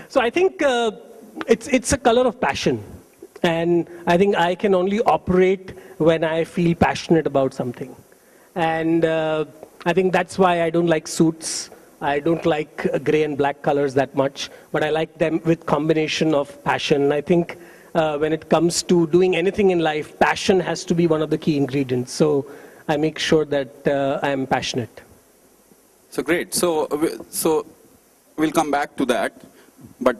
So I think it's a color of passion. And I think I can only operate when I feel passionate about something. And I think that's why I don't like suits. I don't like gray and black colors that much, but I like them with combination of passion. I think when it comes to doing anything in life, passion has to be one of the key ingredients. So I make sure that I am passionate. So great. So we'll come back to that. But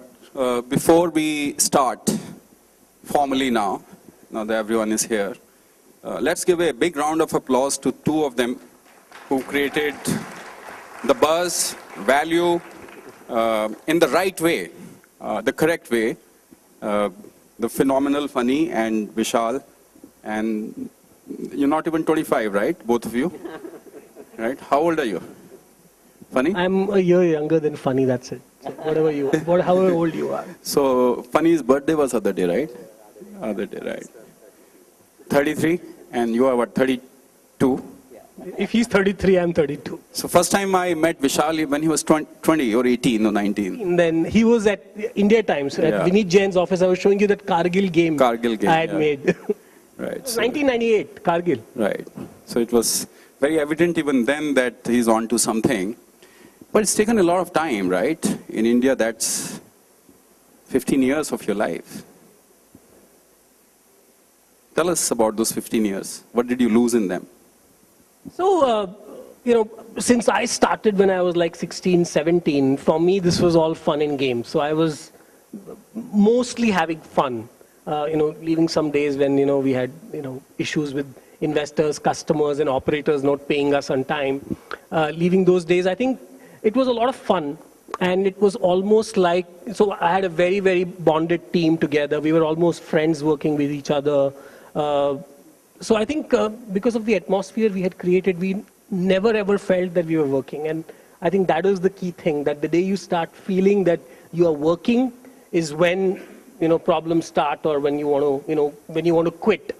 before we start formally now that everyone is here, let's give a big round of applause to two of them who created the buzz, value, in the right way, the correct way. The phenomenal Funny and Vishal. And you're not even 25, right? Both of you? Right? How old are you? Funny? I'm a year younger than Funny, that's it. So whatever you are, however old you are. So Funny's birthday was other day, right? Other day, right. 33, and you are what, 32? If he's 33, I'm 32. So first time I met Vishal when he was 20 or 18 or 19. And then he was at India Times, at Vineet Jain's office. I was showing you that Kargil game I had made. Right. So 1998, Kargil. Right. So it was very evident even then that he's on to something. But it's taken a lot of time, right? In India, that's 15 years of your life. Tell us about those 15 years. What did you lose in them? So, since I started when I was like 16, 17, for me this was all fun and games. So I was mostly having fun. Leaving some days when, we had, issues with investors, customers and operators not paying us on time. Leaving those days, I think it was a lot of fun. And it was almost like, so I had a very, very bonded team together. We were almost friends working with each other. So I think because of the atmosphere we had created, we never ever felt that we were working. And I think that is the key thing, that the day you start feeling that you are working is when, problems start, or when you want to, when you want to quit.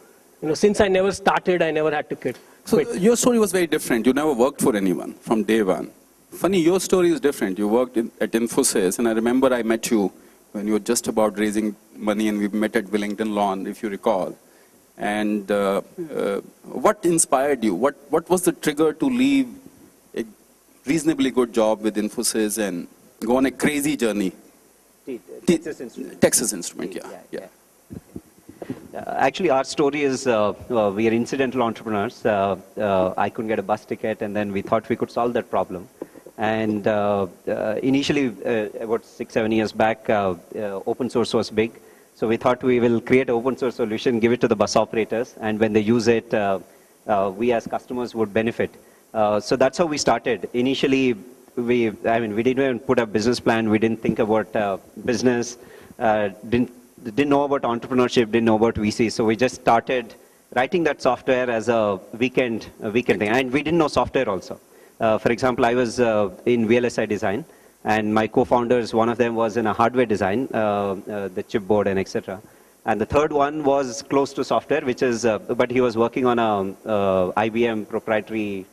Since I never started, I never had to quit. So your story was very different. You never worked for anyone from day one. Funny, your story is different. You worked at Infosys, and I remember I met you when you were just about raising money, and we met at Wellington Lawn, if you recall. And what inspired you? What was the trigger to leave a reasonably good job with Infosys and go on a crazy journey? Texas Instruments. Texas Instruments, yeah. Actually, our story is we are incidental entrepreneurs. I couldn't get a bus ticket, and then we thought we could solve that problem. And initially, about 6-7 years back, open source was big. So we thought we will create an open source solution, give it to the bus operators, and when they use it, we as customers would benefit. So that's how we started. Initially, we didn't even put a business plan. We didn't think about business, didn't know about entrepreneurship, didn't know about VC. So we just started writing that software as a weekend thing. And we didn't know software also. For example, I was in VLSI design. And my co-founders, one of them was in a hardware design, the chipboard and etc. And the third one was close to software, which is, but he was working on a IBM proprietary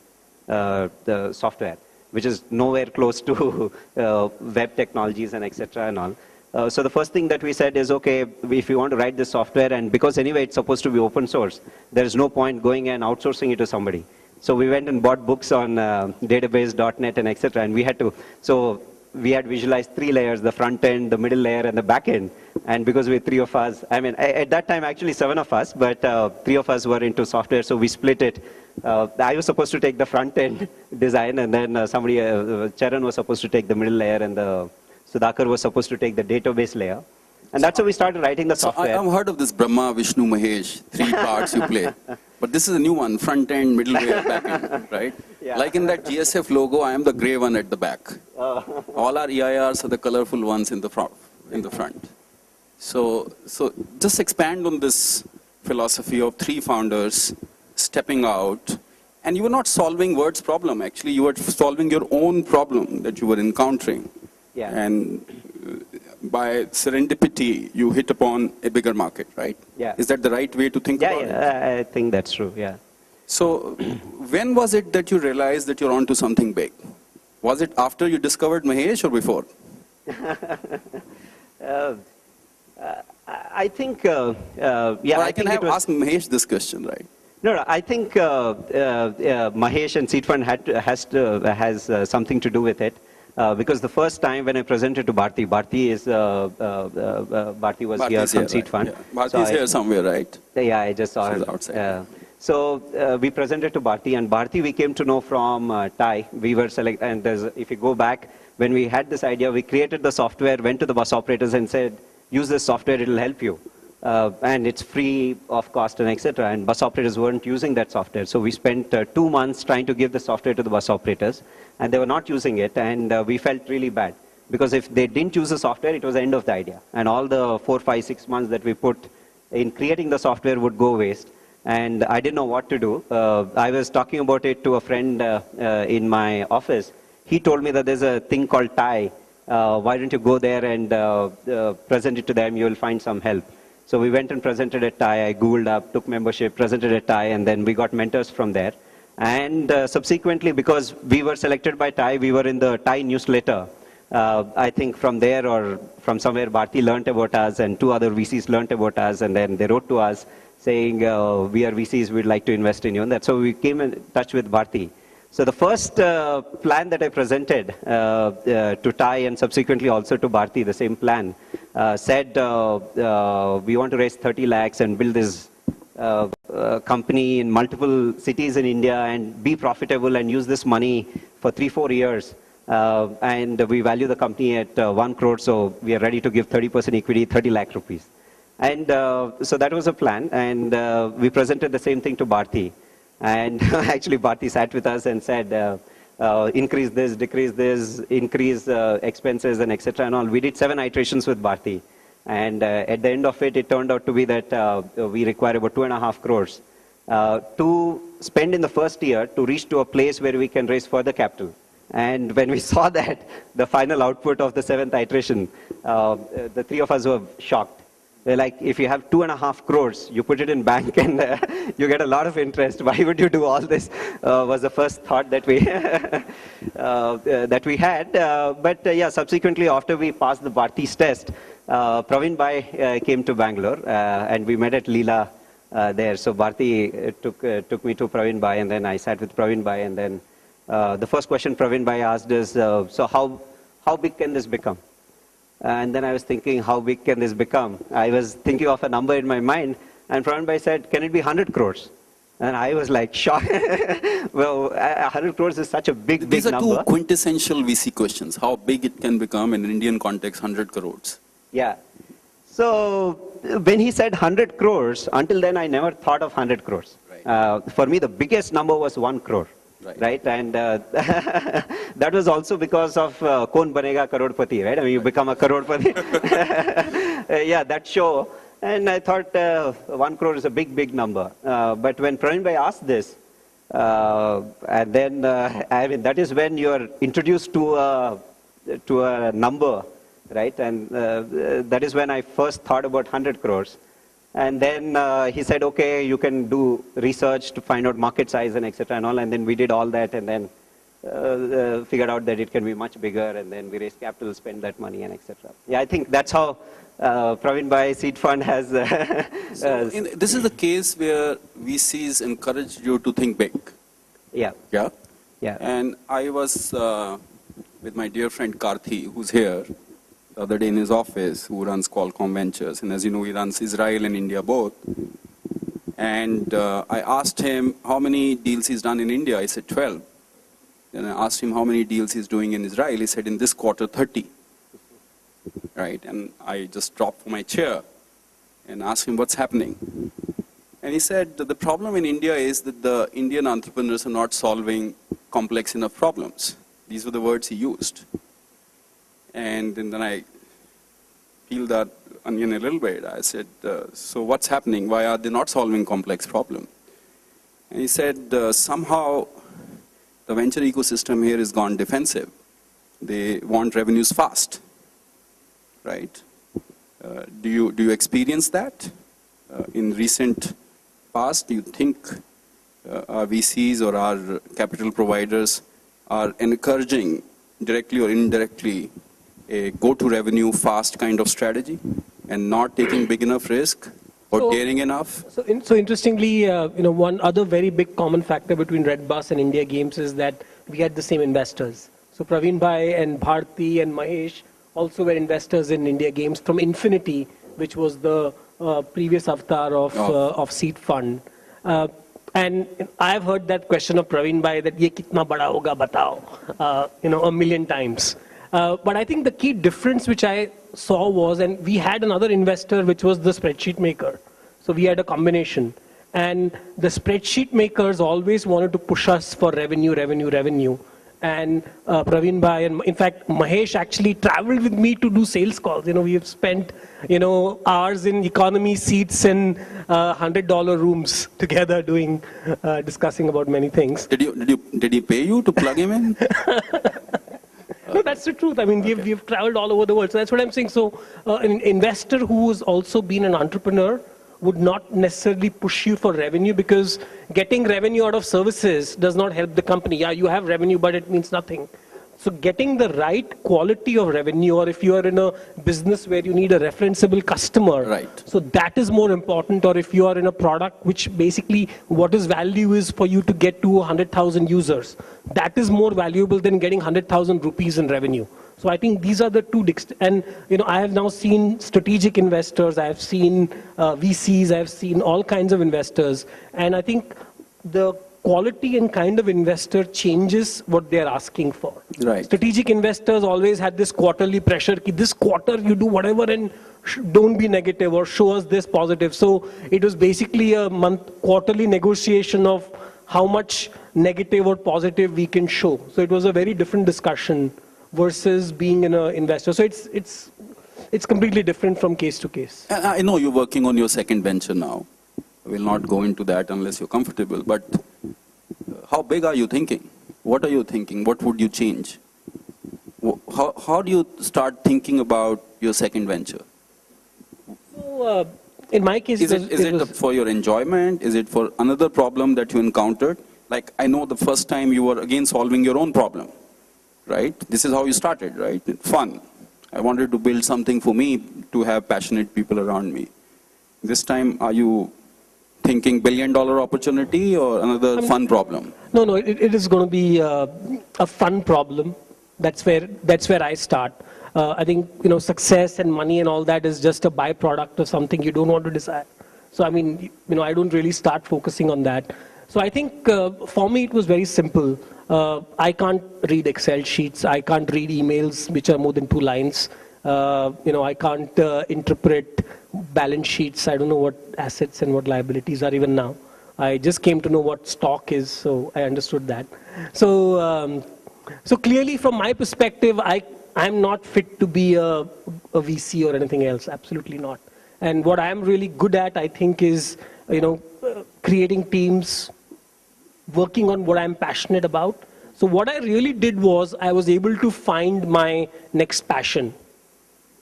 software, which is nowhere close to web technologies and etc. and all. So the first thing that we said is, okay, if you want to write this software, and because anyway it's supposed to be open source, there is no point going and outsourcing it to somebody. So we went and bought books on database.net and etc. And we had to, so we had visualized 3 layers, the front end, the middle layer, and the back end. And because we 3 of us, at that time, actually 7 of us, but 3 of us were into software, so we split it. I was supposed to take the front end design, and then Charan was supposed to take the middle layer, and Sudhakar was supposed to take the database layer. And that's how we started writing the software. I've heard of this Brahma, Vishnu, Mahesh, 3 parts you play. But this is a new one, front end, middle layer, back end, right? Yeah. Like in that GSF logo, I am the gray one at the back. All our EIRs are the colorful ones in the front. So just expand on this philosophy of 3 founders stepping out. And you were not solving Word's problem, actually. You were solving your own problem that you were encountering. Yeah. And by serendipity, you hit upon a bigger market, right? Yeah. Is that the right way to think about it? Yeah, I think that's true, yeah. So when was it that you realized that you're onto something big? Was it after you discovered Mahesh or before? Uh, I think, yeah, Or I think it was. ask Mahesh this question, right? No, I think Mahesh and Seed Fund has something to do with it. Because the first time when I presented to Bharti, Bharti was here Bharti's from here, Seed right? Fund. Yeah. Bharti's here somewhere, right? Yeah, I just saw She's her. outside. So we presented to Bharti, and Bharti we came to know from Thai. We were and if you go back, when we had this idea, we created the software, went to the bus operators and said, use this software, it'll help you. And it's free of cost and etc. And bus operators weren't using that software. So we spent 2 months trying to give the software to the bus operators, and they were not using it, and we felt really bad. Because if they didn't use the software, it was the end of the idea. And all the 4, 5, 6 months that we put in creating the software would go waste. And I didn't know what to do. I was talking about it to a friend in my office. He told me that there's a thing called Thai. Why don't you go there and present it to them? You will find some help. So we went and presented at Thai. I Googled up, took membership, presented at Thai, and then we got mentors from there. And subsequently, because we were selected by Thai, we were in the Thai newsletter. I think from there or from somewhere, Bharti learned about us, and 2 other VCs learned about us, and then they wrote to us saying, we are VCs, we'd like to invest in you. And that's so we came in touch with Bharti. So the first plan that I presented to Thai and subsequently also to Bharti, the same plan, said we want to raise 30 lakhs and build this company in multiple cities in India and be profitable and use this money for 3, 4 years. And we value the company at 1 crore, so we are ready to give 30% equity, 30 lakh rupees. And so that was a plan, and we presented the same thing to Bharti. And actually, Bharti sat with us and said, increase this, decrease this, increase expenses, and etc. and all. We did 7 iterations with Bharti. And at the end of it, it turned out to be that we require about 2.5 crores to spend in the first year to reach to a place where we can raise further capital. And when we saw that, the final output of the 7th iteration, the 3 of us were shocked. We're like, if you have 2.5 crores, you put it in bank and you get a lot of interest. Why would you do all this? Was the first thought that we that we had. But yeah, subsequently after we passed the Bharti's test, Praveen Bhai came to Bangalore and we met at Leela there. So Bharti took me to Praveen Bhai, and then I sat with Praveen Bhai, and then the first question Praveen Bhai asked is, so how big can this become? And then I was thinking, how big can this become? I was thinking of a number in my mind, and Pranay Bhai said, can it be 100 crores? And I was like, shocked. Well, 100 crores is such a big number. These are 2 quintessential VC questions. How big it can become in an Indian context, 100 crores. Yeah. So when he said 100 crores, until then I never thought of 100 crores. Right. For me, the biggest number was 1 crore. Right, and that was also because of Kaun Banega Karodpati, right? I mean, you become a Karodpati. Yeah, that show. And I thought 1 crore is a big number. But when Praveen Bhai asked this, and then, I mean, that is when you are introduced to a number, right? And that is when I first thought about 100 crores. And then he said, okay, you can do research to find out market size and etc. and all. And then we did all that, and then figured out that it can be much bigger. And then we raised capital, spend that money, and etc. Yeah, I think that's how Praveen Bhai Seed Fund has. This is the case where VCs encourage you to think big. Yeah. Yeah. Yeah. And I was with my dear friend Karthi, who's here, the other day in his office, who runs Qualcomm Ventures. And as you know, he runs Israel and India both. And I asked him how many deals he's done in India. I said 12. Then I asked him how many deals he's doing in Israel. He said in this quarter 30. Right? And I just dropped from my chair and asked him what's happening. And he said that the problem in India is that the Indian entrepreneurs are not solving complex enough problems. These were the words he used. And then I peeled that onion a little bit. I said, so what's happening? Why are they not solving complex problems? And he said, somehow the venture ecosystem here has gone defensive. They want revenues fast, right? Do you experience that in recent past? Do you think our VCs or our capital providers are encouraging directly or indirectly a go-to-revenue fast kind of strategy and not taking big enough risk or daring enough? So interestingly, one other very big common factor between Redbus and Indiagames is that we had the same investors. So Praveen Bhai and Bharti and Mahesh also were investors in Indiagames from Infinity, which was the previous avatar of Seed Fund. And I've heard that question of Praveen Bhai that ye kitna bada hoga batao, a million times. But I think the key difference which I saw was, and we had another investor which was the spreadsheet maker. So we had a combination. And the spreadsheet makers always wanted to push us for revenue. And Praveen Bhai, and in fact, Mahesh actually traveled with me to do sales calls. We have spent, hours in economy seats in $100 rooms together discussing about many things. Did he pay you to plug him in? No, that's the truth. I mean, we've traveled all over the world. So that's what I'm saying. So an investor who's also been an entrepreneur would not necessarily push you for revenue, because getting revenue out of services does not help the company. Yeah, you have revenue, but it means nothing. So getting the right quality of revenue, or if you are in a business where you need a referenceable customer, right. So that is more important. Or if you are in a product which basically what is value is for you to get to 100,000 users, that is more valuable than getting 100,000 rupees in revenue. So I think these are the two, and I have now seen strategic investors, I have seen VCs, I have seen all kinds of investors, and I think the quality and kind of investor changes what they're asking for. Right. Strategic investors always had this quarterly pressure, ki this quarter you do whatever and don't be negative or show us this positive. So it was basically a quarterly negotiation of how much negative or positive we can show. So it was a very different discussion versus being an investor. So it's completely different from case to case. I know you're working on your second venture now. I will not go into that unless you're comfortable. But how big are you thinking? What are you thinking? What would you change? How do you start thinking about your second venture? So, in my case, is it for your enjoyment? Is it for another problem that you encountered? Like, I know the first time you were again solving your own problem. Right? This is how you started, right? Fun. I wanted to build something for me to have passionate people around me. This time, are you thinking billion-dollar opportunity or another fun problem? No, it is going to be a fun problem. That's where I start. I think success and money and all that is just a byproduct of something you don't want to desire. So I mean, I don't really start focusing on that. So I think for me it was very simple. I can't read Excel sheets. I can't read emails which are more than 2 lines. I can't interpret balance sheets. I don't know what assets and what liabilities are even now. I just came to know what stock is, so I understood that. So, so clearly from my perspective, I'm not fit to be a VC or anything else. Absolutely not. And what I'm really good at, I think, is creating teams, working on what I'm passionate about. So what I really did was I was able to find my next passion.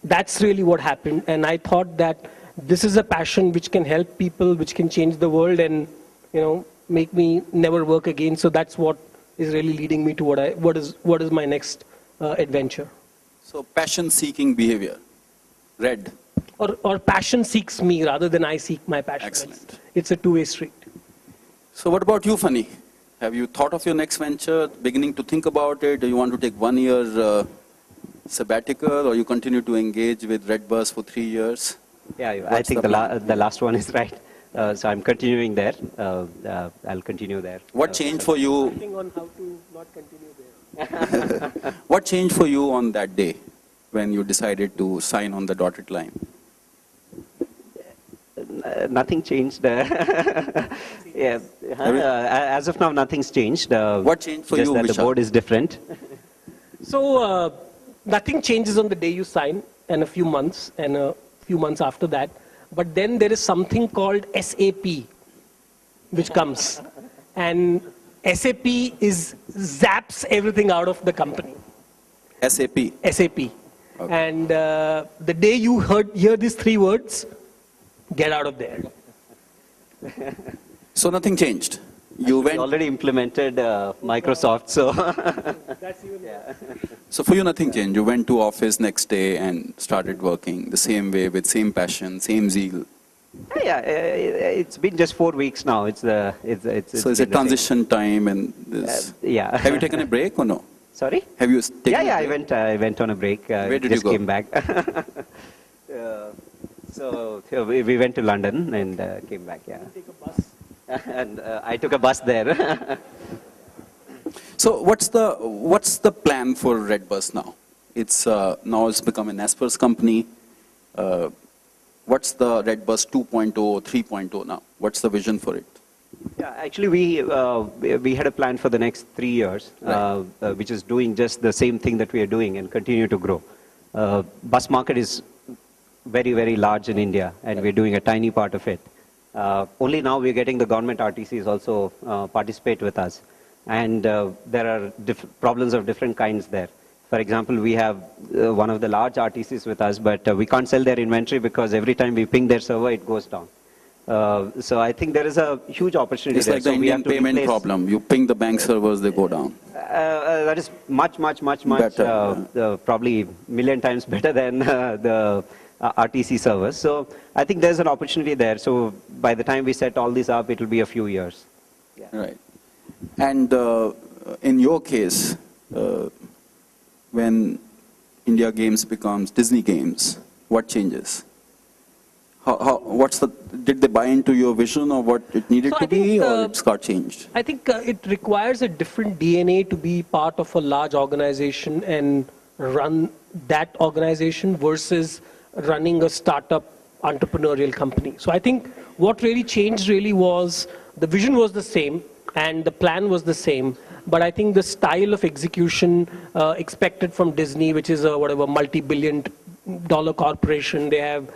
That's really what happened. And I thought that this is a passion which can help people, which can change the world and, make me never work again. So that's what is really leading me to what is my next adventure. So passion-seeking behavior. Red. Or passion seeks me rather than I seek my passion. Excellent. It's a two-way street. So what about you, Fanny? Have you thought of your next venture, beginning to think about it? Do you want to take 1 year sabbatical, or you continue to engage with Redbus for 3 years? Yeah, I think the last one is right. So I'm continuing there. I'll continue there. What changed for you? On how to not continue there. What changed for you on that day when you decided to sign on the dotted line? Nothing changed. Yeah. As of now, nothing's changed. What changed for just you, that Vishal? the board is different. So nothing changes on the day you sign, and a few months after that. But then there is something called SAP, which comes, and SAP zaps everything out of the company. SAP. SAP. Okay. And the day you hear these 3 words, get out of there. So nothing changed. you We went. already implemented Microsoft, so That's even So for you, nothing changed. You went to office next day and started working the same way with same passion, same zeal. yeah, it's been just 4 weeks now. It's So been it's a the same. transition time and this. Yeah. Have you taken a break or no? Sorry? Have you taken Yeah, a break? I went on a break. Where did just you go? came back. So we went to London and came back. Yeah. take a bus. And I took a bus there. So what's the plan for Redbus now? It's now it's become an Aspers company. What's the Redbus 2.0, 3.0 now? What's the vision for it? Yeah, actually, we had a plan for the next 3 years, Right. which is doing just the same thing that we are doing and continue to grow. Bus market is very, very large in India, and we're doing a tiny part of it. Only now we're getting the government RTCs also participate with us. And there are problems of different kinds there. For example, we have one of the large RTCs with us, but we can't sell their inventory because every time we ping their server, it goes down. So I think there is a huge opportunity It's there. like the So we have Indian to payment replace- problem. You ping the bank servers, they go down. that is much Better, probably million times better than the RTC servers. So I think there's an opportunity there. So by the time we set all these up, it will be a few years. Right. And in your case, when Indiagames becomes Disney Games, what changes? Did they buy into your vision or what it needed So to I think, be, or it's got changed? I think it requires a different DNA to be part of a large organization and run that organization versus running a startup entrepreneurial company. So I think what really changed really was the vision was the same and the plan was the same, but I think the style of execution expected from Disney, which is a whatever multi-billion-dollar corporation, they have,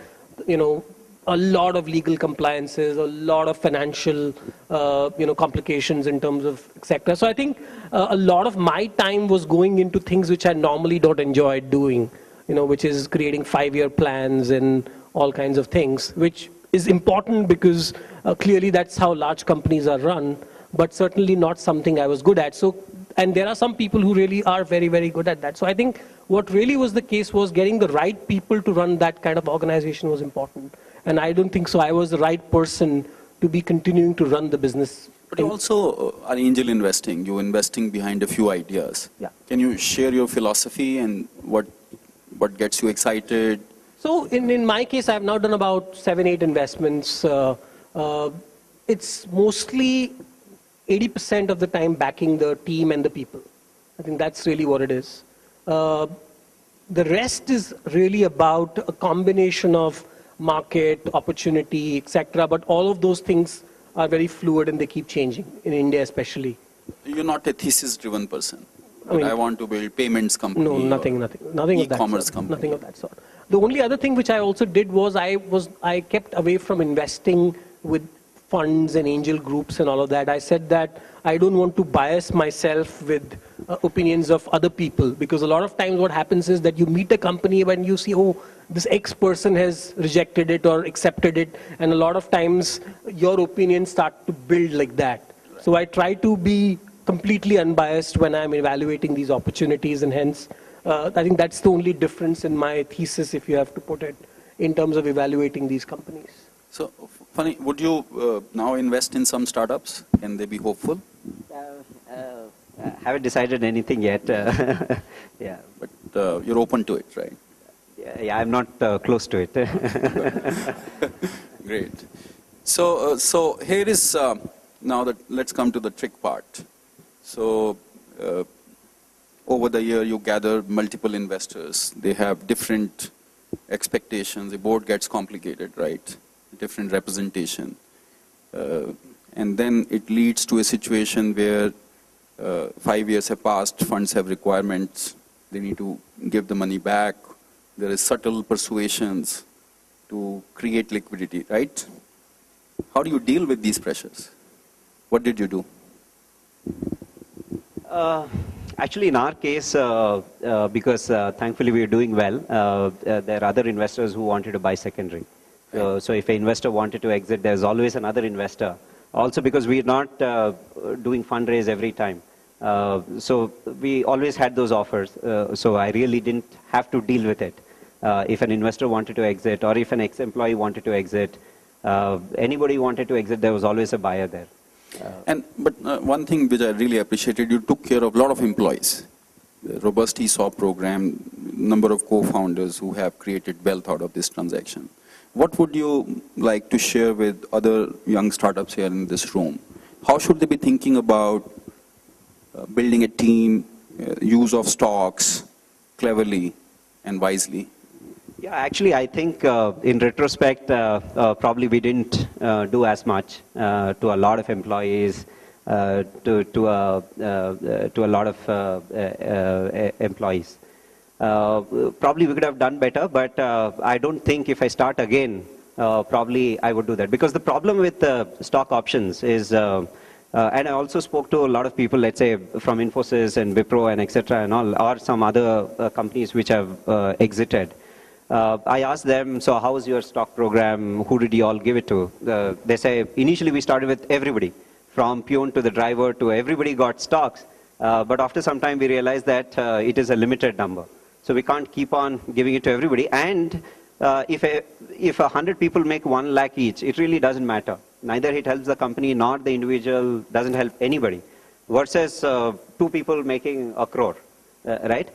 you know, a lot of legal compliances, a lot of financial, complications in terms of etc. So I think a lot of my time was going into things which I normally don't enjoy doing, which is creating 5-year plans and all kinds of things, which is important because clearly that's how large companies are run, but certainly not something I was good at. So, and there are some people who really are very, very good at that. So I think what really was the case was getting the right people to run that kind of organization was important. And I don't think so I was the right person to be continuing to run the business. But you also are angel investing. You're investing behind a few ideas. Yeah. Can you share your philosophy and what gets you excited? So in my case, I've now done about 7, 8 investments. It's mostly 80% of the time backing the team and the people. I think that's really what it is. The rest is really about a combination of market, opportunity, etc. But all of those things are very fluid and they keep changing, in India especially. You're not a thesis-driven person. I mean, I want to build payments company. No, nothing of that e-commerce sort. company. Nothing of that sort. The only other thing which I also did was I kept away from investing with funds and angel groups and all of that. I said that I don't want to bias myself with opinions of other people, because a lot of times what happens is that you meet a company when you see, oh, this X person has rejected it or accepted it, and a lot of times your opinions start to build like that. Right. So I try to be completely unbiased when I'm evaluating these opportunities, and hence I think that's the only difference in my thesis, if you have to put it, in terms of evaluating these companies. So, funny, would you now invest in some startups? Can they be hopeful? Haven't decided anything yet. Yeah. But you're open to it, right? Yeah, I'm not close to it. Great. So here is, now that let's come to the trick part. So over the year you gather multiple investors. They have different expectations. The board gets complicated, right? Different representation. And then it leads to a situation where 5 years have passed, funds have requirements, they need to give the money back. There is subtle persuasions to create liquidity, right? How do you deal with these pressures? What did you do? Actually, in our case, because thankfully we are doing well, there are other investors who wanted to buy secondary. So if an investor wanted to exit, there's always another investor Also because we're not doing fundraise every time. So we always had those offers. So I really didn't have to deal with it. If an investor wanted to exit or if an ex-employee wanted to exit, anybody wanted to exit, there was always a buyer there. But one thing which I really appreciated, you took care of a lot of employees. The robust ESOP program, number of co-founders who have created wealth out of this transaction. What would you like to share with other young startups here in this room? How should they be thinking about building a team, use of stocks cleverly and wisely? Yeah, actually, I think in retrospect, probably we didn't do as much to a lot of employees, to a lot of employees. Probably we could have done better, but I don't think if I start again, probably I would do that. Because the problem with stock options is, and I also spoke to a lot of people, let's say from Infosys and Wipro and etc. and all, or some other companies which have exited. I asked them, so how was your stock program? Who did you all give it to? They say, initially we started with everybody, from peon to the driver to everybody got stocks. But after some time we realized that it is a limited number. So we can't keep on giving it to everybody. And if 100 people make 1 lakh each, it really doesn't matter. Neither it helps the company nor the individual, doesn't help anybody. Versus 2 people making 1 crore, right?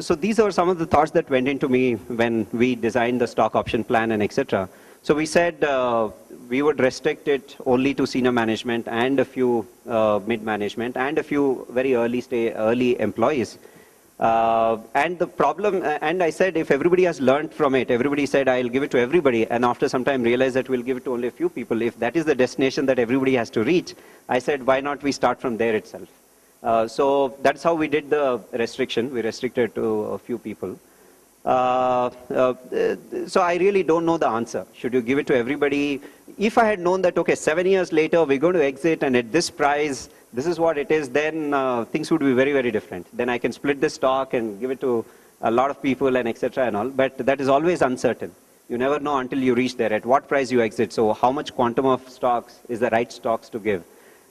So these are some of the thoughts that went into me when we designed the stock option plan and etc. So we said we would restrict it only to senior management and a few mid-management and a few very early employees. And the problem, and I said if everybody has learned from it, everybody said I'll give it to everybody, and after some time realized that we'll give it to only a few people. If that is the destination that everybody has to reach, I said why not we start from there itself. So that's how we did the restriction. We restricted to a few people. So I really don't know the answer. Should you give it to everybody? If I had known that, okay, 7 years later we're going to exit and at this price, this is what it is, then things would be very, very different. Then I can split the stock and give it to a lot of people and etc. and all. But that is always uncertain. You never know until you reach there, at what price you exit. So how much quantum of stocks is the right stocks to give?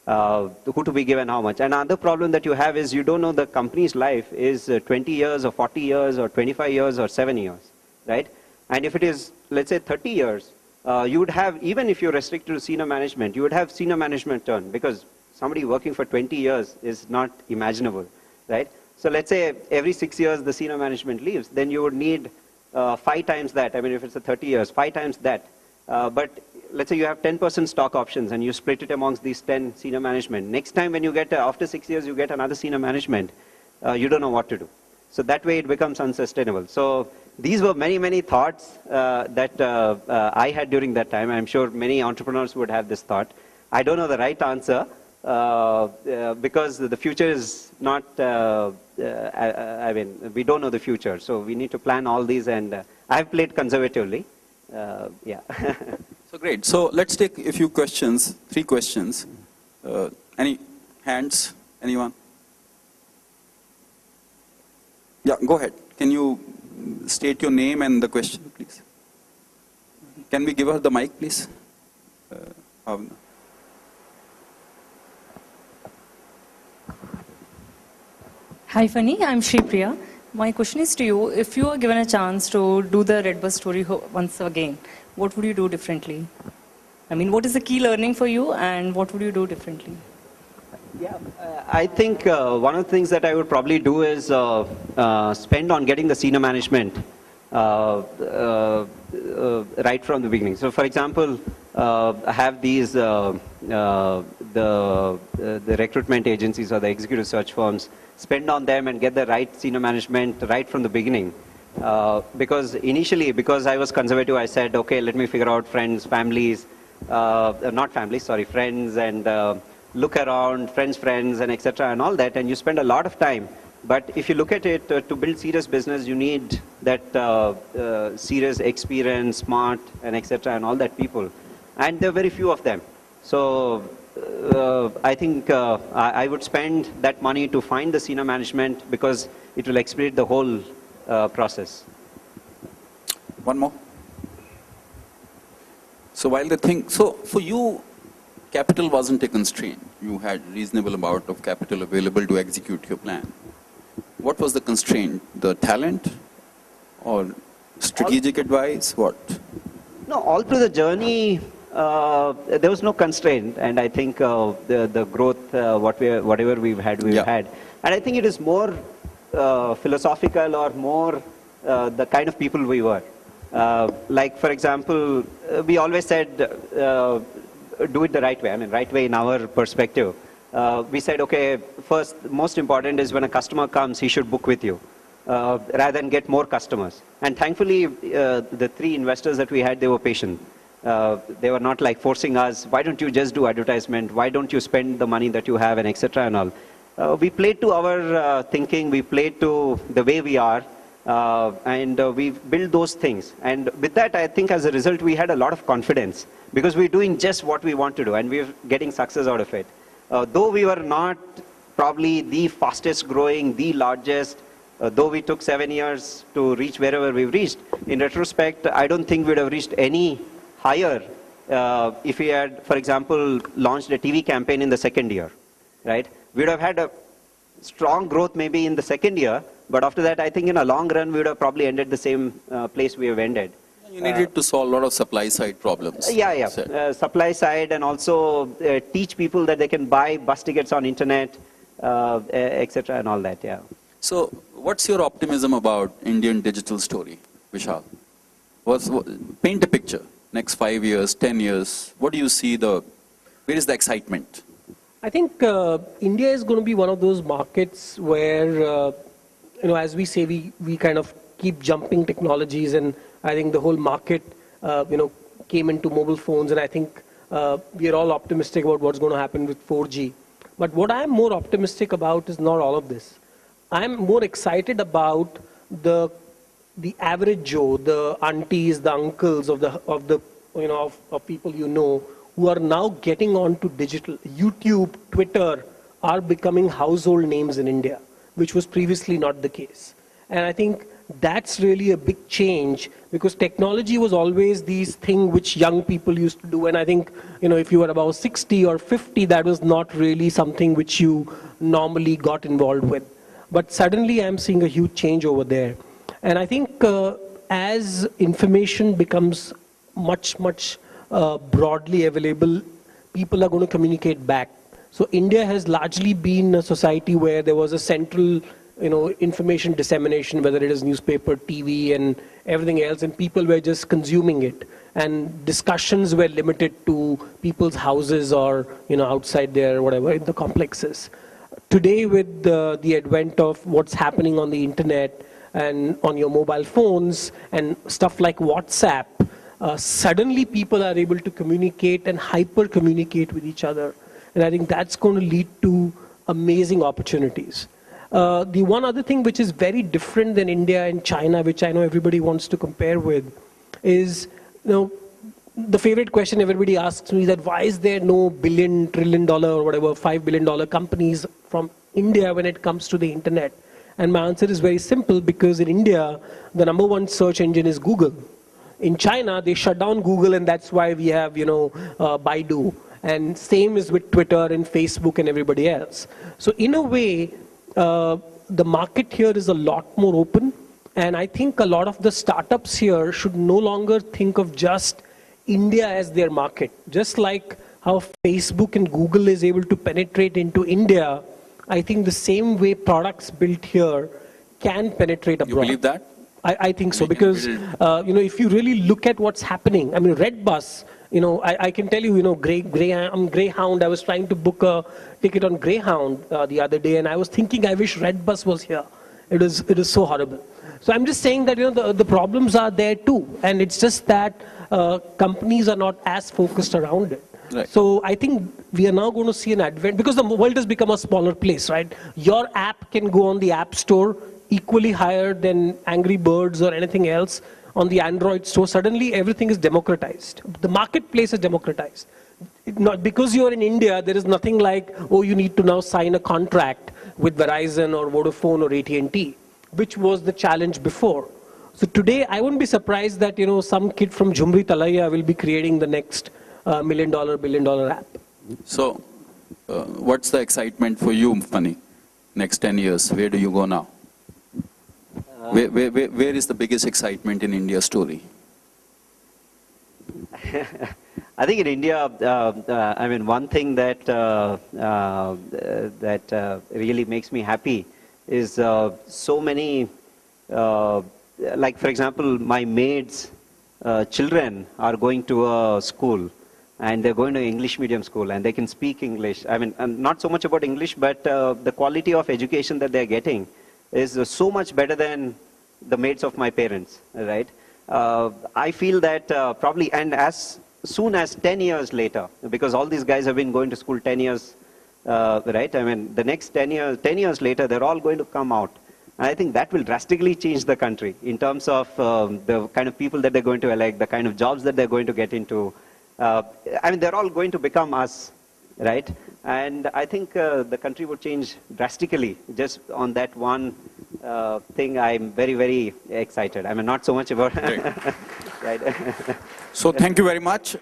Who to be given how much. And another problem that you have is you don't know the company's life is 20 years or 40 years or 25 years or 7 years, right? And if it is, let's say 30 years, you would have, even if you're restricted to senior management, you would have senior management turn because somebody working for 20 years is not imaginable, right? So let's say every 6 years the senior management leaves, then you would need 5 times that. I mean, if it's a 30 years, 5 times that. But let's say you have 10% stock options and you split it amongst these 10 senior management. Next time when you get, after 6 years, you get another senior management, you don't know what to do. So that way it becomes unsustainable. So these were many, many thoughts that I had during that time. I'm sure many entrepreneurs would have this thought. I don't know the right answer because the future is not, I mean, we don't know the future. So we need to plan all these and I've played conservatively. Yeah. So great. So let's take a few questions, 3 questions. Any hands? Anyone? Yeah, go ahead. Can you state your name and the question, please? Can we give her the mic, please? Bhavna. Hi, Fanny. I'm Shripriya. My question is to you. If you are given a chance to do the Redbus story once again, what would you do differently? I mean, what is the key learning for you and what would you do differently? Yeah, I think one of the things that I would probably do is spend on getting the senior management right from the beginning. So, for example, I have these the recruitment agencies or the executive search firms. Spend on them and get the right senior management right from the beginning. Because initially, because I was conservative, I said, okay, let me figure out friends, families, not families, sorry, friends and look around, friends, and etc. and all that, and you spend a lot of time. But if you look at it, to build serious business, you need that serious experience, smart, and etc. and all that people. And there are very few of them. So I think I would spend that money to find the senior management because it will expedite the whole process. One more. So while the thing, so for you, capital wasn't a constraint. You had reasonable amount of capital available to execute your plan. What was the constraint? The talent or strategic advice? What? No, all through the journey, there was no constraint, and I think the growth, whatever we've had, we've had. And I think it is more philosophical or more the kind of people we were. Like, for example, we always said, do it the right way. I mean, right way in our perspective. We said, okay, first, most important is when a customer comes, he should book with you, rather than get more customers. And thankfully, the 3 investors that we had, they were patient. They were not like forcing us, why don't you just do advertisement? Why don't you spend the money that you have, and etc. and all. We played to our thinking, we played to the way we are, and we built those things. And with that, I think as a result, we had a lot of confidence because we're doing just what we want to do, and we're getting success out of it. Though we were not probably the fastest growing, the largest, though we took 7 years to reach wherever we've reached, in retrospect, I don't think we'd have reached any higher if we had, for example, launched a TV campaign in the second year, right? We'd have had a strong growth maybe in the second year, but after that, I think in a long run, we would have probably ended the same place we have ended. You needed to solve a lot of supply side problems. Supply side, and also teach people that they can buy bus tickets on internet, etc. and all that, yeah. So what's your optimism about Indian digital story, Vishal? Paint a picture. Next 5 years, 10 years, what do you see where is the excitement? I think India is going to be one of those markets where, as we say, we kind of keep jumping technologies, and I think the whole market, came into mobile phones, and I think we are all optimistic about what's going to happen with 4G. But what I'm more optimistic about is not all of this. I'm more excited about the average Joe, the aunties, the uncles of people who are now getting onto digital. YouTube, Twitter are becoming household names in India, which was previously not the case. And I think that's really a big change, because technology was always these thing which young people used to do. And I think, if you were about 60 or 50, that was not really something which you normally got involved with. But suddenly I'm seeing a huge change over there. And I think as information becomes much, much broadly available, people are going to communicate back. So India has largely been a society where there was a central, information dissemination, whether it is newspaper, TV, and everything else, and people were just consuming it. And discussions were limited to people's houses or, outside there, whatever, in the complexes. Today, with the advent of what's happening on the internet and on your mobile phones and stuff like WhatsApp, suddenly people are able to communicate and hyper-communicate with each other. And I think that's going to lead to amazing opportunities. The one other thing which is very different than India and China, which I know everybody wants to compare with, is, the favorite question everybody asks me is that why is there no billion, trillion dollar or whatever, $5 billion companies from India when it comes to the internet? And my answer is very simple, because in India, the #1 search engine is Google. In China, they shut down Google, and that's why we have, Baidu. And same is with Twitter and Facebook and everybody else. So in a way, the market here is a lot more open. And I think a lot of the startups here should no longer think of just India as their market. Just like how Facebook and Google is able to penetrate into India, I think the same way products built here can penetrate abroad. You believe that? I think so, because, if you really look at what's happening, I mean, Redbus, I can tell you, Greyhound, I was trying to book a ticket on Greyhound the other day, and I was thinking, I wish Redbus was here. It is so horrible. So I'm just saying that, the problems are there too, and it's just that companies are not as focused around it. Right. So I think we are now going to see an advent, because the world has become a smaller place, right? Your app can go on the App Store equally higher than Angry Birds or anything else on the Android store. Suddenly everything is democratized. The marketplace is democratized. Not because you're in India, there is nothing like, you need to now sign a contract with Verizon or Vodafone or AT&T, which was the challenge before. So today, I wouldn't be surprised that, some kid from Jhumri Talaiya will be creating the next $1 million, $1 billion app. So, what's the excitement for you, Funny? Next 10 years, where do you go now? Where is the biggest excitement in India's story? I think in India, I mean, one thing that really makes me happy is so many, like for example, my maid's children are going to a school, and they're going to English medium school, and they can speak English. I mean, and not so much about English, but the quality of education that they're getting is so much better than the maids of my parents, right? I feel that probably, and as soon as 10 years later, because all these guys have been going to school 10 years, right? I mean, the next 10 years later, they're all going to come out. And I think that will drastically change the country in terms of the kind of people that they're going to elect, the kind of jobs that they're going to get into. I mean, they're all going to become us, right? And I think the country would change drastically just on that one thing. I'm very, very excited. I mean, not so much about... right. So thank you very much.